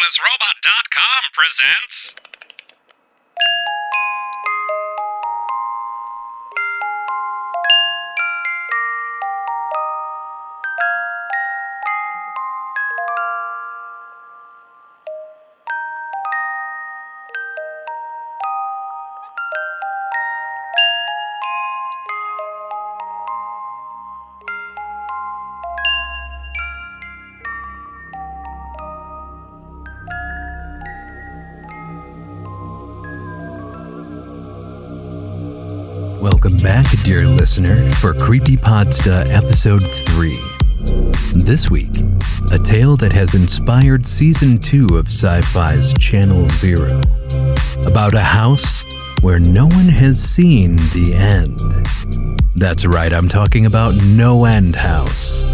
MindlessRobot.com presents... Welcome back, dear listener, for Creepypodsta Episode 3. This week, a tale that has inspired Season 2 of Sci-Fi's Channel Zero, about a house where no one has seen the end. That's right, I'm talking about NoEnd House,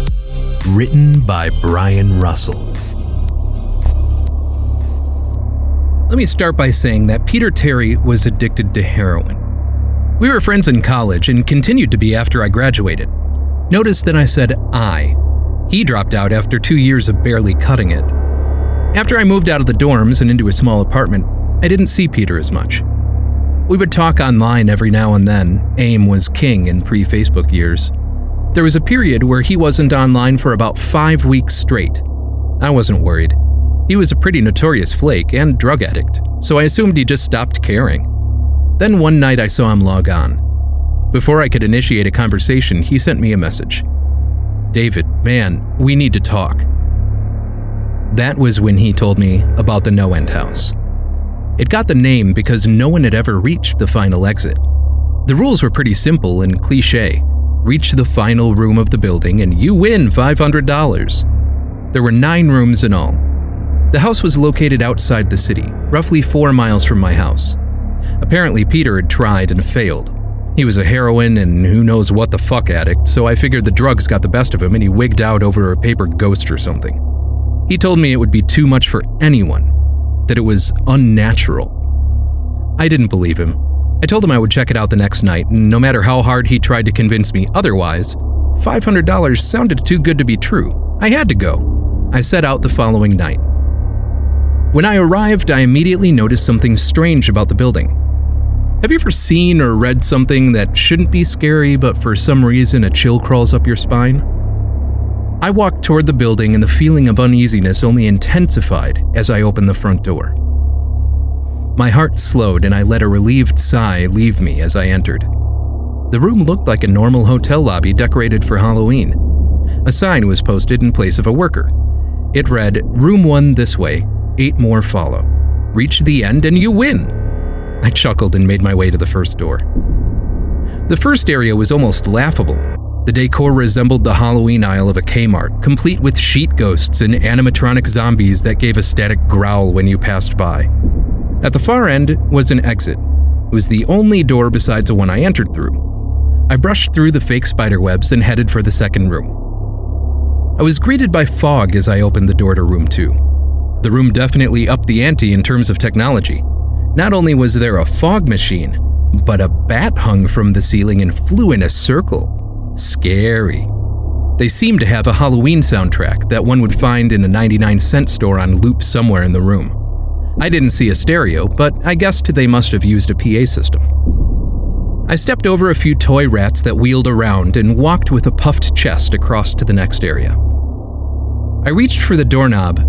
written by Brian Russell. Let me start by saying that Peter Terry was addicted to heroin. We were friends in college and continued to be after I graduated. Notice that I said I. He dropped out after 2 years of barely cutting it. After I moved out of the dorms and into a small apartment, I didn't see Peter as much. We would talk online every now and then. AIM was king in pre-Facebook years. There was a period where he wasn't online for about 5 weeks straight. I wasn't worried. He was a pretty notorious flake and drug addict, so I assumed he just stopped caring. Then one night I saw him log on. Before I could initiate a conversation, he sent me a message. "David, man, we need to talk." That was when he told me about the NoEnd House. It got the name because no one had ever reached the final exit. The rules were pretty simple and cliche. Reach the final room of the building and you win $500. There were 9 rooms in all. The house was located outside the city, roughly 4 miles from my house. Apparently, Peter had tried and failed. He was a heroin and who knows what the fuck addict, so I figured the drugs got the best of him and he wigged out over a paper ghost or something. He told me it would be too much for anyone, that it was unnatural. I didn't believe him. I told him I would check it out the next night, and no matter how hard he tried to convince me otherwise, $500 sounded too good to be true. I had to go. I set out the following night. When I arrived, I immediately noticed something strange about the building. Have you ever seen or read something that shouldn't be scary, but for some reason a chill crawls up your spine? I walked toward the building and the feeling of uneasiness only intensified as I opened the front door. My heart slowed and I let a relieved sigh leave me as I entered. The room looked like a normal hotel lobby decorated for Halloween. A sign was posted in place of a worker. It read, "Room 1 this way. 8 more follow. Reach the end and you win." I chuckled and made my way to the first door. The first area was almost laughable. The decor resembled the Halloween aisle of a Kmart, complete with sheet ghosts and animatronic zombies that gave a static growl when you passed by. At the far end was an exit. It was the only door besides the one I entered through. I brushed through the fake spiderwebs and headed for the second room. I was greeted by fog as I opened the door to room 2. The room definitely upped the ante in terms of technology. Not only was there a fog machine, but a bat hung from the ceiling and flew in a circle. Scary. They seemed to have a Halloween soundtrack that one would find in a 99-cent store on loop somewhere in the room. I didn't see a stereo, but I guessed they must have used a PA system. I stepped over a few toy rats that wheeled around and walked with a puffed chest across to the next area. I reached for the doorknob,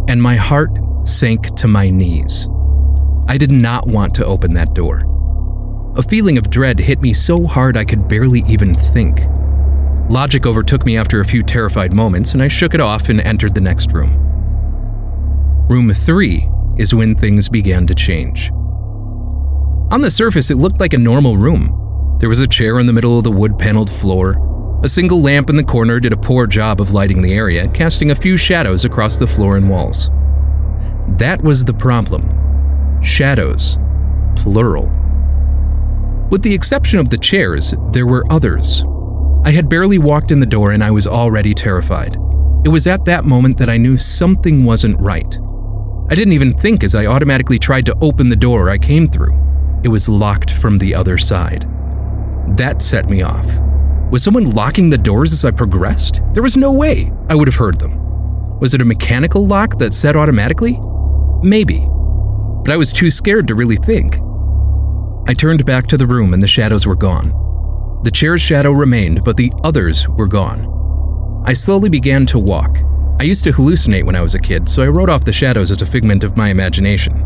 and my heart sank to my knees. I did not want to open that door. A feeling of dread hit me so hard I could barely even think. Logic overtook me after a few terrified moments, and I shook it off and entered the next room. Room 3 is when things began to change. On the surface, it looked like a normal room. There was a chair in the middle of the wood-paneled floor. A single lamp in the corner did a poor job of lighting the area, casting a few shadows across the floor and walls. That was the problem. Shadows. Plural. With the exception of the chairs, there were others. I had barely walked in the door and I was already terrified. It was at that moment that I knew something wasn't right. I didn't even think as I automatically tried to open the door I came through. It was locked from the other side. That set me off. Was someone locking the doors as I progressed? There was no way I would have heard them. Was it a mechanical lock that set automatically? Maybe. But I was too scared to really think. I turned back to the room and the shadows were gone. The chair's shadow remained, but the others were gone. I slowly began to walk. I used to hallucinate when I was a kid, so I wrote off the shadows as a figment of my imagination.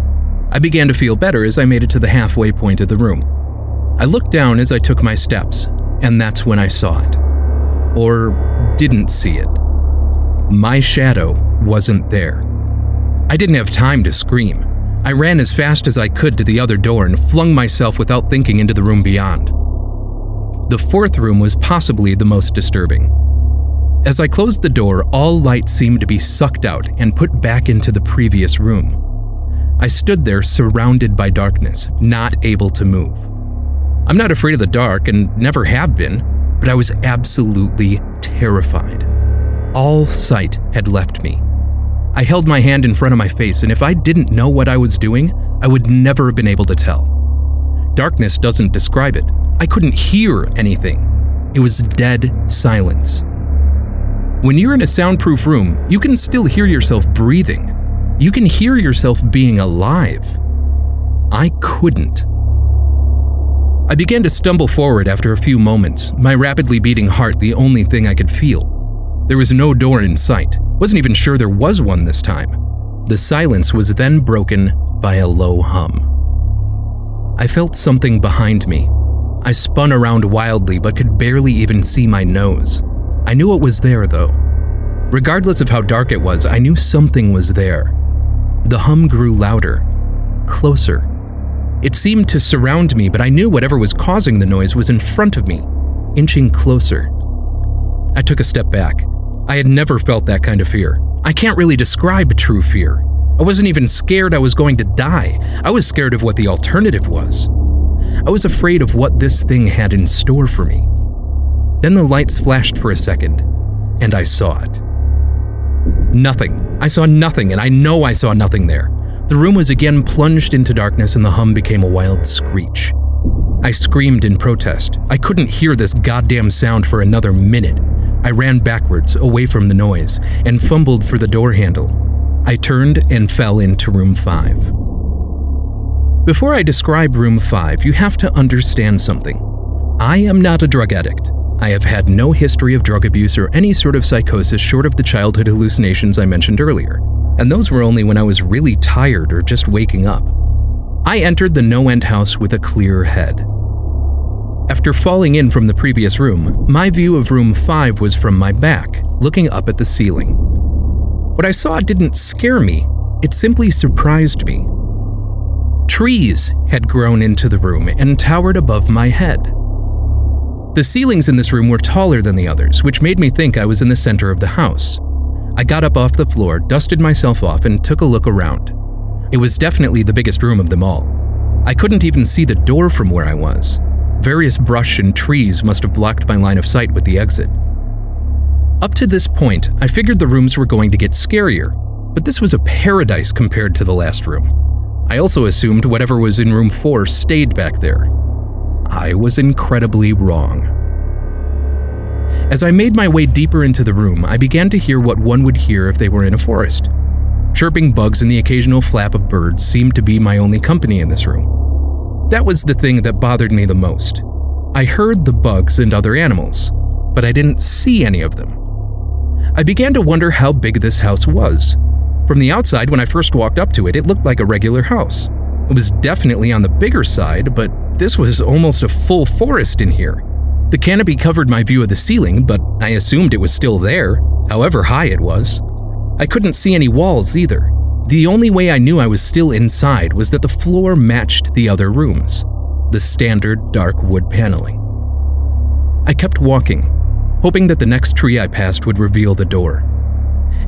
I began to feel better as I made it to the halfway point of the room. I looked down as I took my steps, and that's when I saw it. Or didn't see it. My shadow wasn't there. I didn't have time to scream. I ran as fast as I could to the other door and flung myself without thinking into the room beyond. The fourth room was possibly the most disturbing. As I closed the door, all light seemed to be sucked out and put back into the previous room. I stood there surrounded by darkness, not able to move. I'm not afraid of the dark and never have been, but I was absolutely terrified. All sight had left me. I held my hand in front of my face, and if I didn't know what I was doing, I would never have been able to tell. Darkness doesn't describe it. I couldn't hear anything. It was dead silence. When you're in a soundproof room, you can still hear yourself breathing. You can hear yourself being alive. I couldn't. I began to stumble forward after a few moments, my rapidly beating heart the only thing I could feel. There was no door in sight. Wasn't even sure there was one this time. The silence was then broken by a low hum. I felt something behind me. I spun around wildly but could barely even see my nose. I knew it was there though. Regardless of how dark it was, I knew something was there. The hum grew louder, closer. It seemed to surround me, but I knew whatever was causing the noise was in front of me, inching closer. I took a step back. I had never felt that kind of fear. I can't really describe true fear. I wasn't even scared I was going to die. I was scared of what the alternative was. I was afraid of what this thing had in store for me. Then the lights flashed for a second, and I saw it. Nothing. I saw nothing, and I know I saw nothing there. The room was again plunged into darkness and the hum became a wild screech. I screamed in protest. I couldn't hear this goddamn sound for another minute. I ran backwards, away from the noise, and fumbled for the door handle. I turned and fell into room 5. Before I describe room 5, you have to understand something. I am not a drug addict. I have had no history of drug abuse or any sort of psychosis short of the childhood hallucinations I mentioned earlier, and those were only when I was really tired or just waking up. I entered the NoEnd House with a clear head. After falling in from the previous room, my view of room 5 was from my back, looking up at the ceiling. What I saw didn't scare me, it simply surprised me. Trees had grown into the room and towered above my head. The ceilings in this room were taller than the others, which made me think I was in the center of the house. I got up off the floor, dusted myself off, and took a look around. It was definitely the biggest room of them all. I couldn't even see the door from where I was. Various brush and trees must have blocked my line of sight with the exit. Up to this point, I figured the rooms were going to get scarier, but this was a paradise compared to the last room. I also assumed whatever was in room 4 stayed back there. I was incredibly wrong. As I made my way deeper into the room, I began to hear what one would hear if they were in a forest. Chirping bugs and the occasional flap of birds seemed to be my only company in this room. That was the thing that bothered me the most. I heard the bugs and other animals, but I didn't see any of them. I began to wonder how big this house was. From the outside, when I first walked up to it, it looked like a regular house. It was definitely on the bigger side, but this was almost a full forest in here. The canopy covered my view of the ceiling, but I assumed it was still there, however high it was. I couldn't see any walls either. The only way I knew I was still inside was that the floor matched the other rooms, the standard dark wood paneling. I kept walking, hoping that the next tree I passed would reveal the door.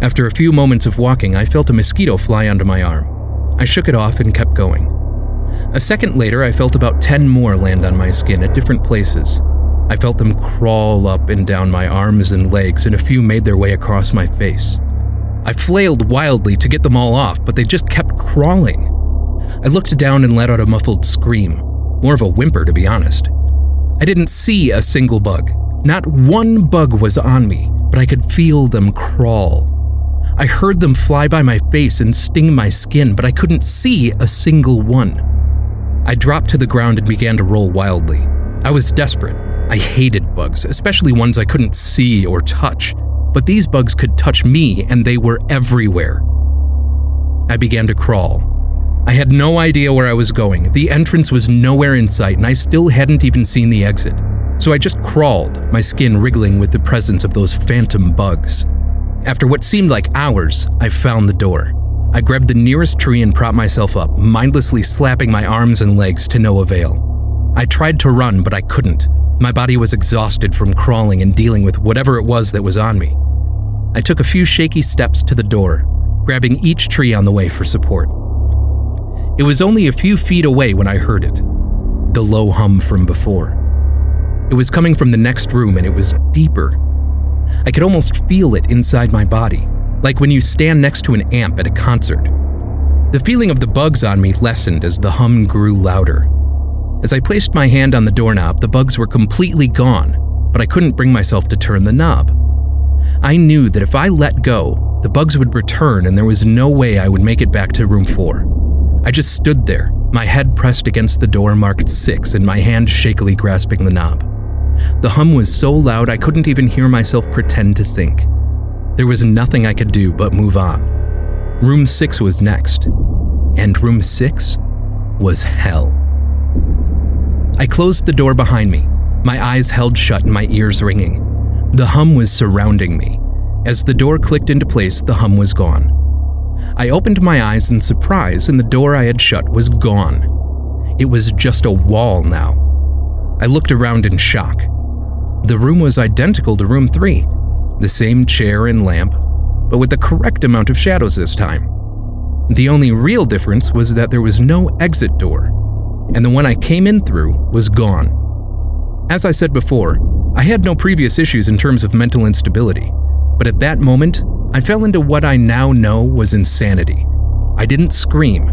After a few moments of walking, I felt a mosquito fly onto my arm. I shook it off and kept going. A second later, I felt about 10 more land on my skin at different places. I felt them crawl up and down my arms and legs, and a few made their way across my face. I flailed wildly to get them all off, but they just kept crawling. I looked down and let out a muffled scream, more of a whimper to be honest. I didn't see a single bug. Not one bug was on me, but I could feel them crawl. I heard them fly by my face and sting my skin, but I couldn't see a single one. I dropped to the ground and began to roll wildly. I was desperate. I hated bugs, especially ones I couldn't see or touch. But these bugs could touch me, and they were everywhere. I began to crawl. I had no idea where I was going. The entrance was nowhere in sight, and I still hadn't even seen the exit. So I just crawled, my skin wriggling with the presence of those phantom bugs. After what seemed like hours, I found the door. I grabbed the nearest tree and propped myself up, mindlessly slapping my arms and legs to no avail. I tried to run, but I couldn't. My body was exhausted from crawling and dealing with whatever it was that was on me. I took a few shaky steps to the door, grabbing each tree on the way for support. It was only a few feet away when I heard it, the low hum from before. It was coming from the next room, and it was deeper. I could almost feel it inside my body, like when you stand next to an amp at a concert. The feeling of the bugs on me lessened as the hum grew louder. As I placed my hand on the doorknob, the bugs were completely gone, but I couldn't bring myself to turn the knob. I knew that if I let go, the bugs would return and there was no way I would make it back to room 4. I just stood there, my head pressed against the door marked 6 and my hand shakily grasping the knob. The hum was so loud I couldn't even hear myself pretend to think. There was nothing I could do but move on. Room 6 was next, and room 6 was hell. I closed the door behind me, my eyes held shut and my ears ringing. The hum was surrounding me. As the door clicked into place, the hum was gone. I opened my eyes in surprise and the door I had shut was gone. It was just a wall now. I looked around in shock. The room was identical to room 3, the same chair and lamp, but with the correct amount of shadows this time. The only real difference was that there was no exit door, and the one I came in through was gone. As I said before, I had no previous issues in terms of mental instability, but at that moment, I fell into what I now know was insanity. I didn't scream.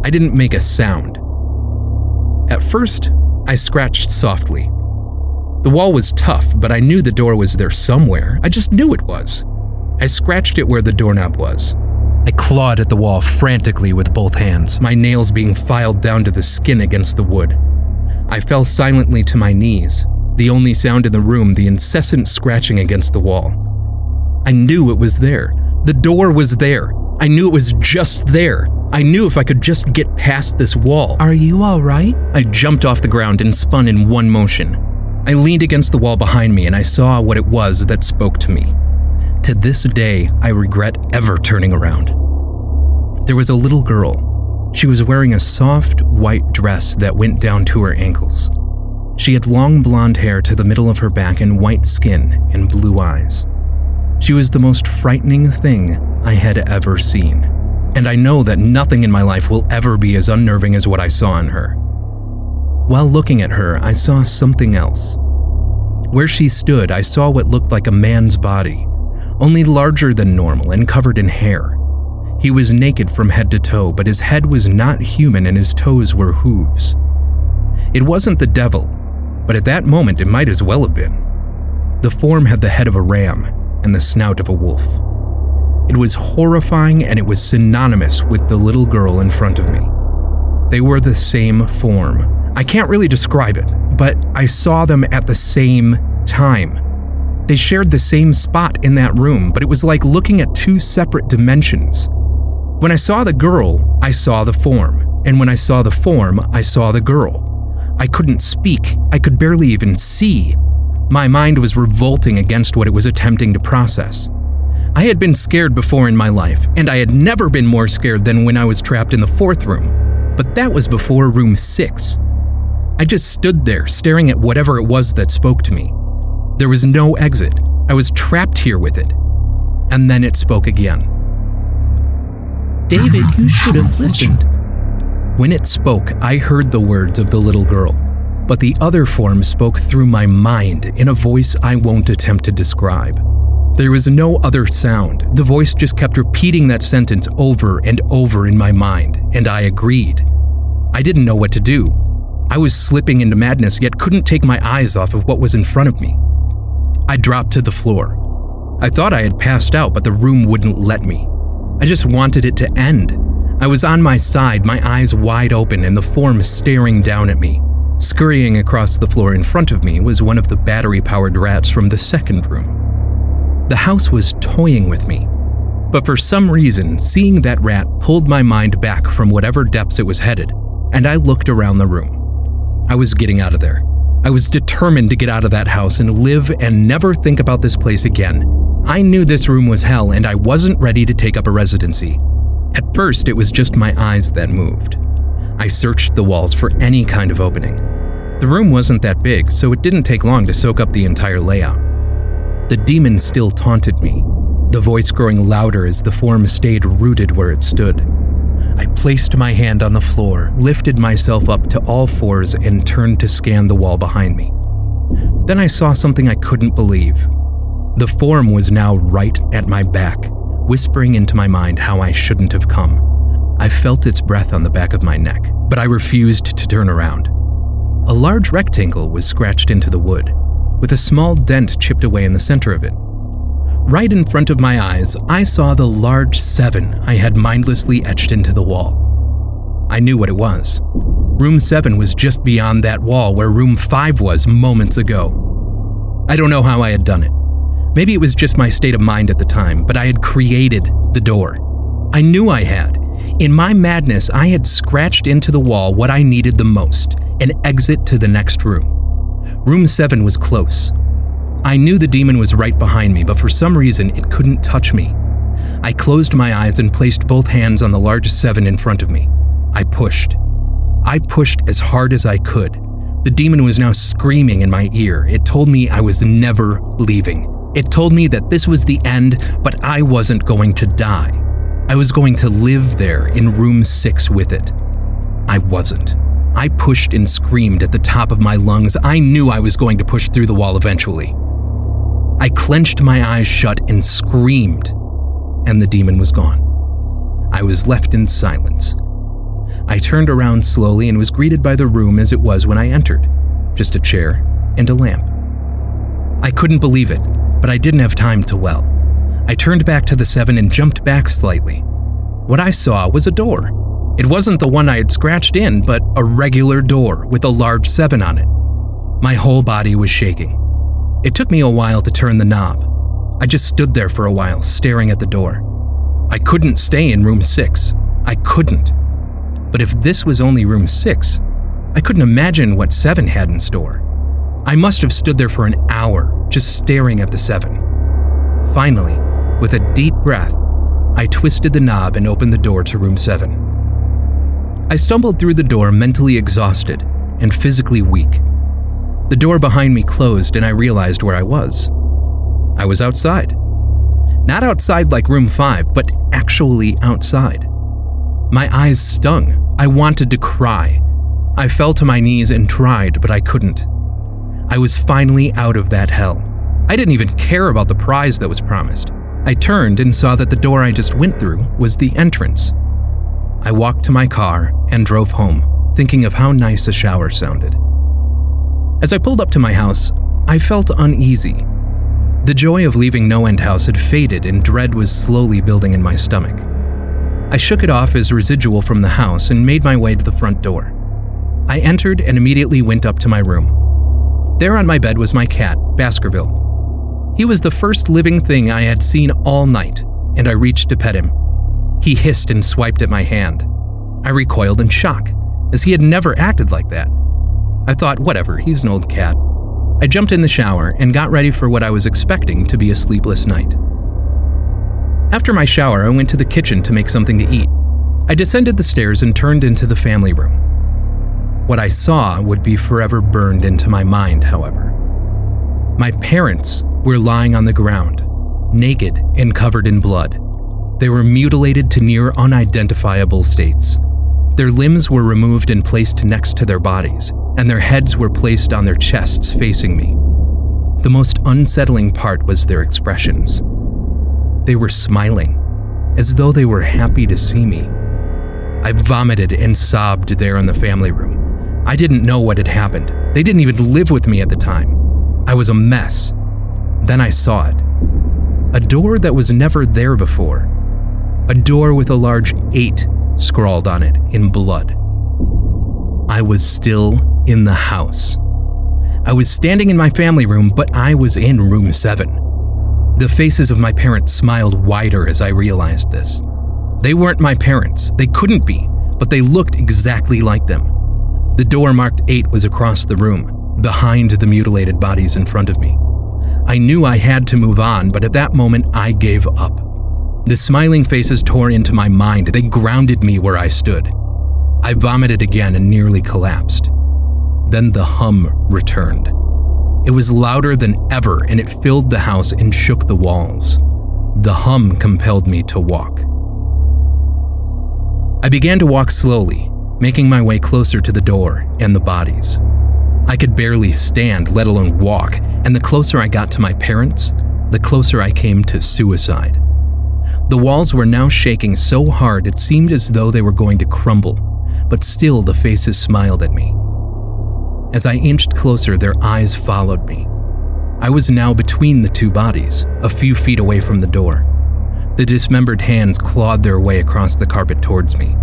I didn't make a sound. At first, I scratched softly. The wall was tough, but I knew the door was there somewhere. I just knew it was. I scratched it where the doorknob was. I clawed at the wall frantically with both hands, my nails being filed down to the skin against the wood. I fell silently to my knees, the only sound in the room the incessant scratching against the wall. I knew it was there. The door was there. I knew it was just there. I knew if I could just get past this wall. Are you all right? I jumped off the ground and spun in one motion. I leaned against the wall behind me and I saw what it was that spoke to me. To this day, I regret ever turning around. There was a little girl. She was wearing a soft, white dress that went down to her ankles. She had long blonde hair to the middle of her back and white skin and blue eyes. She was the most frightening thing I had ever seen. And I know that nothing in my life will ever be as unnerving as what I saw in her. While looking at her, I saw something else. Where she stood, I saw what looked like a man's body, only larger than normal and covered in hair. He was naked from head to toe, but his head was not human and his toes were hooves. It wasn't the devil, but at that moment it might as well have been. The form had the head of a ram and the snout of a wolf. It was horrifying and it was synonymous with the little girl in front of me. They were the same form. I can't really describe it, but I saw them at the same time. They shared the same spot in that room, but it was like looking at two separate dimensions. When I saw the girl, I saw the form, and when I saw the form, I saw the girl. I couldn't speak, I could barely even see. My mind was revolting against what it was attempting to process. I had been scared before in my life, and I had never been more scared than when I was trapped in the 4th room, but that was before room 6. I just stood there staring at whatever it was that spoke to me. There was no exit. I was trapped here with it. And then it spoke again. David, you should have listened. When it spoke, I heard the words of the little girl, but the other form spoke through my mind in a voice I won't attempt to describe. There was no other sound. The voice just kept repeating that sentence over and over in my mind, and I agreed. I didn't know what to do. I was slipping into madness, yet couldn't take my eyes off of what was in front of me. I dropped to the floor. I thought I had passed out, but the room wouldn't let me. I just wanted it to end. I was on my side, my eyes wide open, and the form staring down at me. Scurrying across the floor in front of me was one of the battery-powered rats from the second room. The house was toying with me, but for some reason, seeing that rat pulled my mind back from whatever depths it was headed, and I looked around the room. I was getting out of there. I was determined to get out of that house and live and never think about this place again. I knew this room was hell, and I wasn't ready to take up a residency. At first, it was just my eyes that moved. I searched the walls for any kind of opening. The room wasn't that big, so it didn't take long to soak up the entire layout. The demon still taunted me, the voice growing louder as the form stayed rooted where it stood. I placed my hand on the floor, lifted myself up to all fours, and turned to scan the wall behind me. Then I saw something I couldn't believe. The form was now right at my back, whispering into my mind how I shouldn't have come. I felt its breath on the back of my neck, but I refused to turn around. A large rectangle was scratched into the wood, with a small dent chipped away in the center of it. Right in front of my eyes, I saw the large 7 I had mindlessly etched into the wall. I knew what it was. Room 7 was just beyond that wall where Room 5 was moments ago. I don't know how I had done it. Maybe it was just my state of mind at the time, but I had created the door. I knew I had. In my madness, I had scratched into the wall what I needed the most, an exit to the next room. Room 7 was close. I knew the demon was right behind me, but for some reason, it couldn't touch me. I closed my eyes and placed both hands on the large 7 in front of me. I pushed. I pushed as hard as I could. The demon was now screaming in my ear. It told me I was never leaving. It told me that this was the end, but I wasn't going to die. I was going to live there in room 6 with it. I wasn't. I pushed and screamed at the top of my lungs. I knew I was going to push through the wall eventually. I clenched my eyes shut and screamed, and the demon was gone. I was left in silence. I turned around slowly and was greeted by the room as it was when I entered, just a chair and a lamp. I couldn't believe it, but I didn't have time to well. I turned back to the 7 and jumped back slightly. What I saw was a door. It wasn't the one I had scratched in, but a regular door with a large 7 on it. My whole body was shaking. It took me a while to turn the knob. I just stood there for a while, staring at the door. I couldn't stay in room 6. I couldn't. But if this was only room 6, I couldn't imagine what 7 had in store. I must have stood there for an hour, just staring at the 7. Finally, with a deep breath, I twisted the knob and opened the door to room 7. I stumbled through the door mentally exhausted and physically weak. The door behind me closed and I realized where I was. I was outside. Not outside like room 5, but actually outside. My eyes stung. I wanted to cry. I fell to my knees and tried, but I couldn't. I was finally out of that hell. I didn't even care about the prize that was promised. I turned and saw that the door I just went through was the entrance. I walked to my car and drove home, thinking of how nice a shower sounded. As I pulled up to my house, I felt uneasy. The joy of leaving NoEnd House had faded and dread was slowly building in my stomach. I shook it off as residual from the house and made my way to the front door. I entered and immediately went up to my room. There on my bed was my cat, Baskerville. He was the first living thing I had seen all night, and I reached to pet him. He hissed and swiped at my hand. I recoiled in shock, as he had never acted like that. I thought, whatever, he's an old cat. I jumped in the shower and got ready for what I was expecting to be a sleepless night. After my shower, I went to the kitchen to make something to eat. I descended the stairs and turned into the family room. What I saw would be forever burned into my mind, however. My parents were lying on the ground, naked and covered in blood. They were mutilated to near unidentifiable states. Their limbs were removed and placed next to their bodies, and their heads were placed on their chests facing me. The most unsettling part was their expressions. They were smiling, as though they were happy to see me. I vomited and sobbed there in the family room. I didn't know what had happened. They didn't even live with me at the time. I was a mess. Then I saw it. A door that was never there before. A door with a large 8 scrawled on it in blood. I was still in the house. I was standing in my family room, but I was in room 7. The faces of my parents smiled wider as I realized this. They weren't my parents. They couldn't be, but they looked exactly like them. The door marked 8 was across the room, behind the mutilated bodies in front of me. I knew I had to move on, but at that moment, I gave up. The smiling faces tore into my mind. They grounded me where I stood. I vomited again and nearly collapsed. Then the hum returned. It was louder than ever, and it filled the house and shook the walls. The hum compelled me to walk. I began to walk slowly, making my way closer to the door and the bodies. I could barely stand, let alone walk, and the closer I got to my parents, the closer I came to suicide. The walls were now shaking so hard it seemed as though they were going to crumble, but still the faces smiled at me. As I inched closer, their eyes followed me. I was now between the 2 bodies, a few feet away from the door. The dismembered hands clawed their way across the carpet towards me,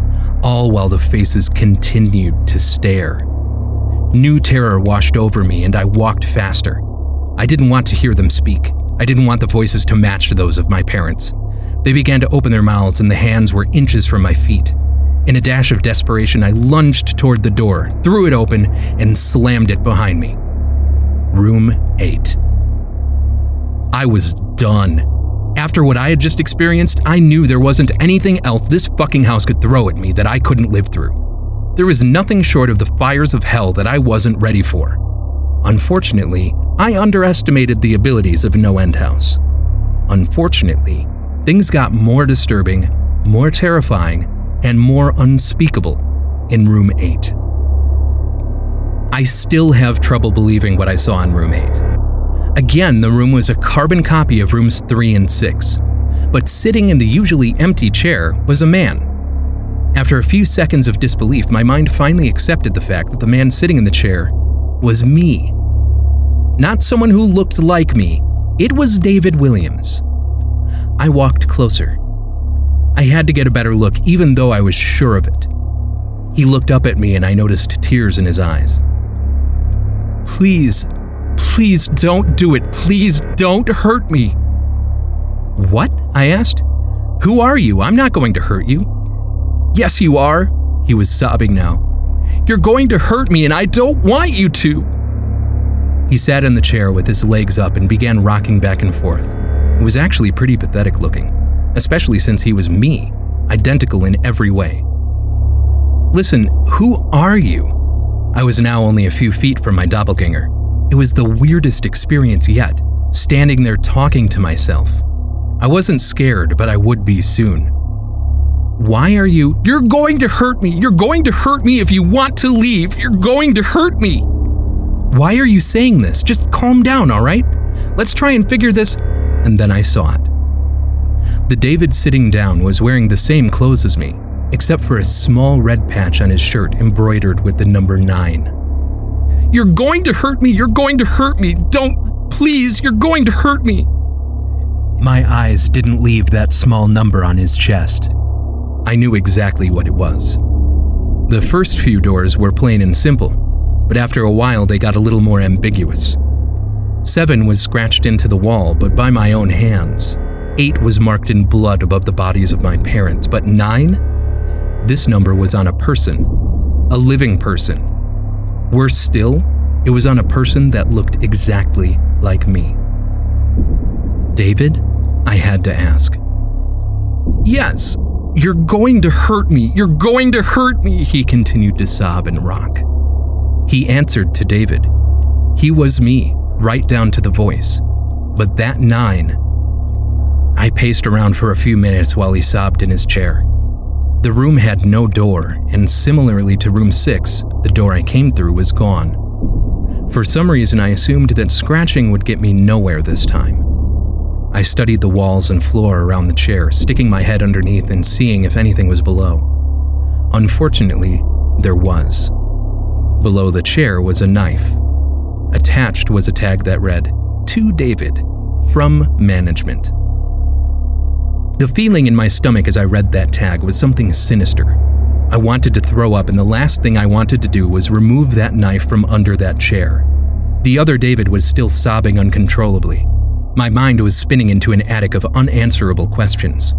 all while the faces continued to stare. New terror washed over me and I walked faster. I didn't want to hear them speak. I didn't want the voices to match those of my parents. They began to open their mouths and the hands were inches from my feet. In a dash of desperation, I lunged toward the door, threw it open, and slammed it behind me. Room 8. I was done. After what I had just experienced, I knew there wasn't anything else this fucking house could throw at me that I couldn't live through. There was nothing short of the fires of hell that I wasn't ready for. Unfortunately, I underestimated the abilities of NoEnd House. Unfortunately, things got more disturbing, more terrifying, and more unspeakable in room 8. I still have trouble believing what I saw in room 8. Again, the room was a carbon copy of rooms 3 and 6, but sitting in the usually empty chair was a man. After a few seconds of disbelief, my mind finally accepted the fact that the man sitting in the chair was me. Not someone who looked like me, it was David Williams. I walked closer. I had to get a better look, even though I was sure of it. He looked up at me and I noticed tears in his eyes. Please don't do it. Please don't hurt me. What? I asked. Who are you? I'm not going to hurt you. Yes, you are. He was sobbing now. You're going to hurt me and I don't want you to. He sat in the chair with his legs up and began rocking back and forth. It was actually pretty pathetic looking, especially since he was me, identical in every way. Listen, who are you? I was now only a few feet from my doppelganger. It was the weirdest experience yet, standing there talking to myself. I wasn't scared, but I would be soon. Why are you? You're going to hurt me. You're going to hurt me if you want to leave. You're going to hurt me. Why are you saying this? Just calm down, all right? Let's try and figure this. And then I saw it. The David sitting down was wearing the same clothes as me, except for a small red patch on his shirt embroidered with the number 9. You're going to hurt me. You're going to hurt me. Don't, please, you're going to hurt me. My eyes didn't leave that small number on his chest. I knew exactly what it was. The first few doors were plain and simple, but after a while they got a little more ambiguous. 7 was scratched into the wall, but by my own hands. 8 was marked in blood above the bodies of my parents, but 9? This number was on a person, a living person. Worse still, it was on a person that looked exactly like me. David? I had to ask. Yes, you're going to hurt me. You're going to hurt me, he continued to sob and rock. He answered to David. He was me, right down to the voice. But that 9... I paced around for a few minutes while he sobbed in his chair. The room had no door, and similarly to room 6, the door I came through was gone. For some reason, I assumed that scratching would get me nowhere this time. I studied the walls and floor around the chair, sticking my head underneath and seeing if anything was below. Unfortunately, there was. Below the chair was a knife. Attached was a tag that read, "To David, from management." The feeling in my stomach as I read that tag was something sinister. I wanted to throw up, and the last thing I wanted to do was remove that knife from under that chair. The other David was still sobbing uncontrollably. My mind was spinning into an attic of unanswerable questions.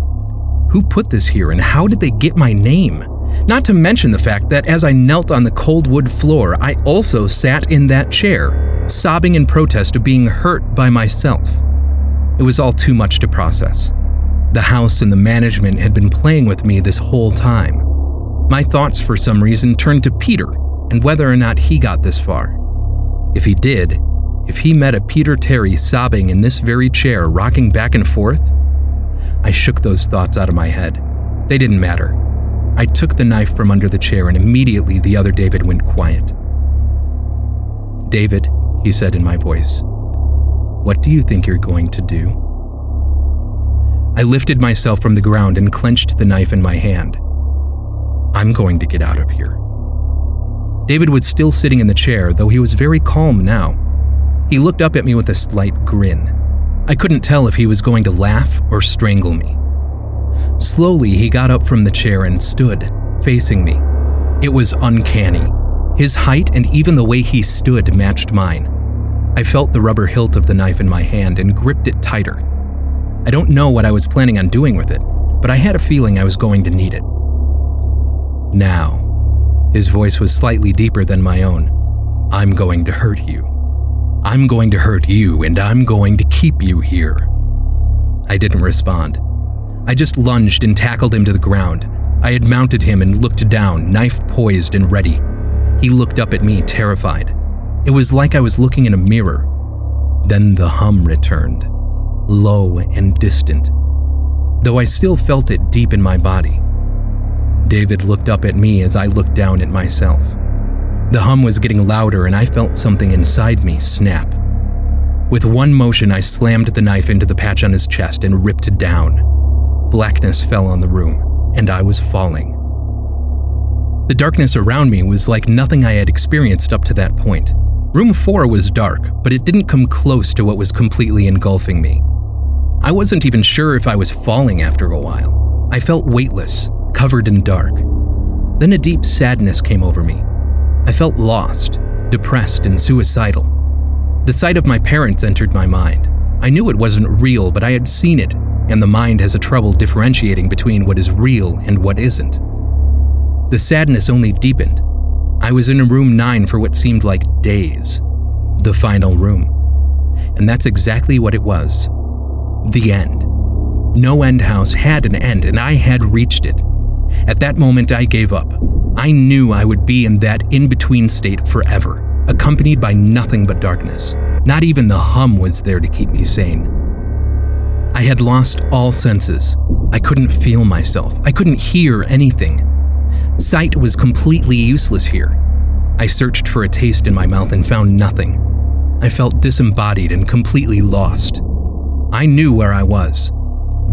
Who put this here, and how did they get my name? Not to mention the fact that as I knelt on the cold wood floor, I also sat in that chair, sobbing in protest of being hurt by myself. It was all too much to process. The house and the management had been playing with me this whole time. My thoughts, for some reason, turned to Peter and whether or not he got this far. If he did, if he met a Peter Terry sobbing in this very chair, rocking back and forth, I shook those thoughts out of my head. They didn't matter. I took the knife from under the chair, and immediately the other David went quiet. "David," he said in my voice, "what do you think you're going to do?" I lifted myself from the ground and clenched the knife in my hand. "I'm going to get out of here." David was still sitting in the chair, though he was very calm now. He looked up at me with a slight grin. I couldn't tell if he was going to laugh or strangle me. Slowly, he got up from the chair and stood, facing me. It was uncanny. His height and even the way he stood matched mine. I felt the rubber hilt of the knife in my hand and gripped it tighter. I don't know what I was planning on doing with it, but I had a feeling I was going to need it. "Now," his voice was slightly deeper than my own, "I'm going to hurt you. I'm going to hurt you, and I'm going to keep you here." I didn't respond. I just lunged and tackled him to the ground. I had mounted him and looked down, knife poised and ready. He looked up at me, terrified. It was like I was looking in a mirror. Then the hum returned, low and distant, though I still felt it deep in my body. David looked up at me as I looked down at myself. The hum was getting louder, and I felt something inside me snap. With one motion, I slammed the knife into the patch on his chest and ripped down. Blackness fell on the room, and I was falling. The darkness around me was like nothing I had experienced up to that point. Room 4 was dark, but it didn't come close to what was completely engulfing me. I wasn't even sure if I was falling after a while. I felt weightless, covered in dark. Then a deep sadness came over me. I felt lost, depressed, and suicidal. The sight of my parents entered my mind. I knew it wasn't real, but I had seen it, and the mind has a trouble differentiating between what is real and what isn't. The sadness only deepened. I was in room 9 for what seemed like days. The final room. And that's exactly what it was. The end. NoEnd House had an end, and I had reached it. At that moment, I gave up. I knew I would be in that in-between state forever, accompanied by nothing but darkness. Not even the hum was there to keep me sane. I had lost all senses. I couldn't feel myself. I couldn't hear anything. Sight was completely useless here. I searched for a taste in my mouth and found nothing. I felt disembodied and completely lost. I knew where I was.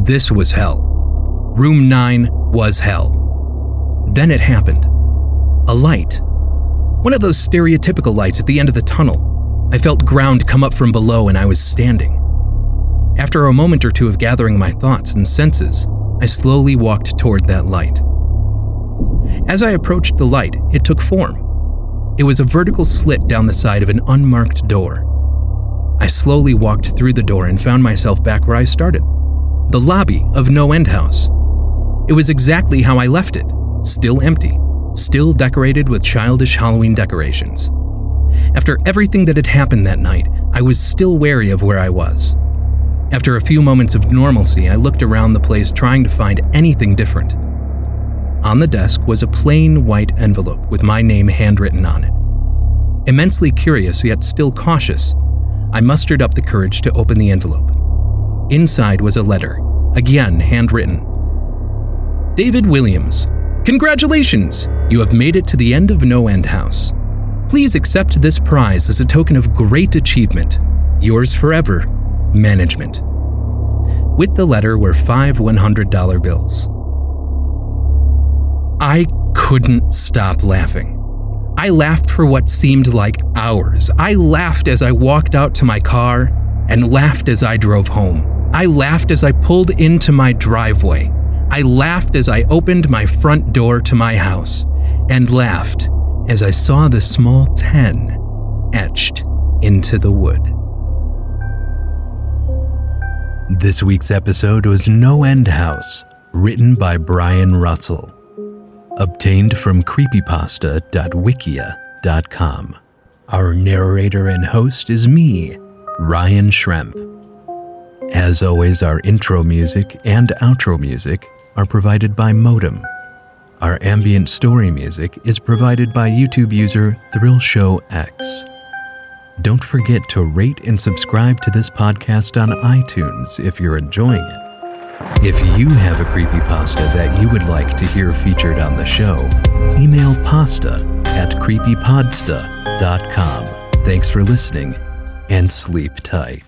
This was hell. Room 9 was hell. Then it happened. A light. One of those stereotypical lights at the end of the tunnel. I felt ground come up from below, and I was standing. After a moment or two of gathering my thoughts and senses, I slowly walked toward that light. As I approached the light, it took form. It was a vertical slit down the side of an unmarked door. I slowly walked through the door and found myself back where I started, the lobby of NoEnd House. It was exactly how I left it, still empty, still decorated with childish Halloween decorations. After everything that had happened that night, I was still wary of where I was. After a few moments of normalcy, I looked around the place trying to find anything different. On the desk was a plain white envelope with my name handwritten on it. Immensely curious yet still cautious, I mustered up the courage to open the envelope. Inside was a letter, again handwritten. David Williams, congratulations! You have made it to the end of NoEnd House. Please accept this prize as a token of great achievement. Yours forever, Management. With the letter were 5 $100 bills. I couldn't stop laughing. I laughed for what seemed like hours. I laughed as I walked out to my car and laughed as I drove home. I laughed as I pulled into my driveway. I laughed as I opened my front door to my house, and laughed as I saw the small 10 etched into the wood. This week's episode was NoEnd House, written by Brian Russell. Obtained from creepypodsta.wikia.com. Our narrator and host is me, Ryan Schremp. As always, our intro music and outro music are provided by Modem. Our ambient story music is provided by YouTube user ThrillShowX. Don't forget to rate and subscribe to this podcast on iTunes if you're enjoying it. If you have a creepypasta that you would like to hear featured on the show, email pasta@creepypodsta.com. Thanks for listening, and sleep tight.